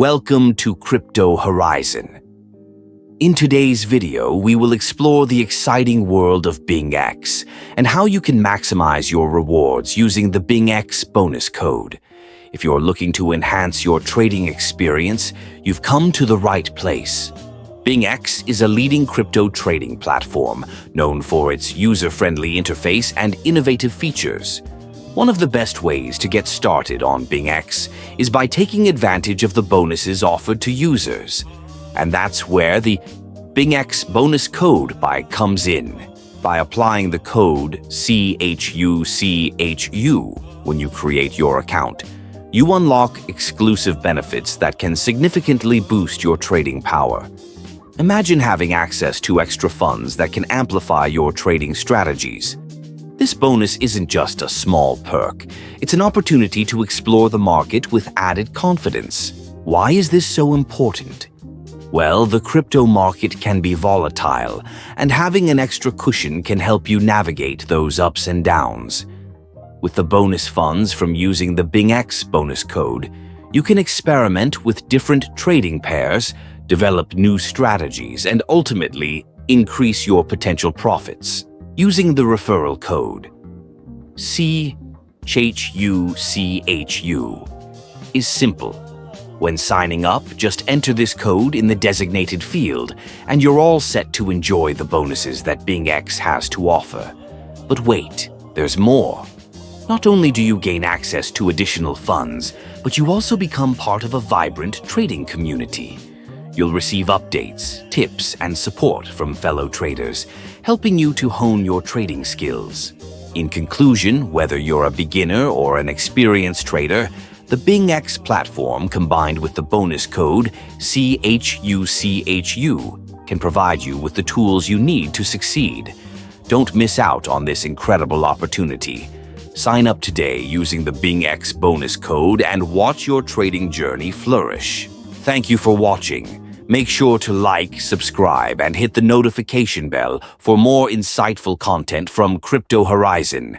Welcome to Crypto Horizon. In today's video, we will explore the exciting world of BingX and how you can maximize your rewards using the BingX bonus code. If you're looking to enhance your trading experience, you've come to the right place. BingX is a leading crypto trading platform known for its user-friendly interface and innovative features. One of the best ways to get started on BingX is by taking advantage of the bonuses offered to users. And that's where the BingX bonus code comes in. By applying the code CHUCHU when you create your account, you unlock exclusive benefits that can significantly boost your trading power. Imagine having access to extra funds that can amplify your trading strategies. This bonus isn't just a small perk, it's an opportunity to explore the market with added confidence. Why is this so important? Well, the crypto market can be volatile, and having an extra cushion can help you navigate those ups and downs. With the bonus funds from using the BingX bonus code, you can experiment with different trading pairs, develop new strategies, and ultimately increase your potential profits. Using the referral code CHUCHU is simple. When signing up, just enter this code in the designated field, and you're all set to enjoy the bonuses that BingX has to offer. But wait, there's more. Not only do you gain access to additional funds, but you also become part of a vibrant trading community. You'll receive updates, tips, and support from fellow traders, helping you to hone your trading skills. In conclusion, whether you're a beginner or an experienced trader, the BingX platform, combined with the bonus code CHUCHU, can provide you with the tools you need to succeed. Don't miss out on this incredible opportunity. Sign up today using the BingX bonus code and watch your trading journey flourish. Thank you for watching. Make sure to like, subscribe, and hit the notification bell for more insightful content from Crypto Horizon.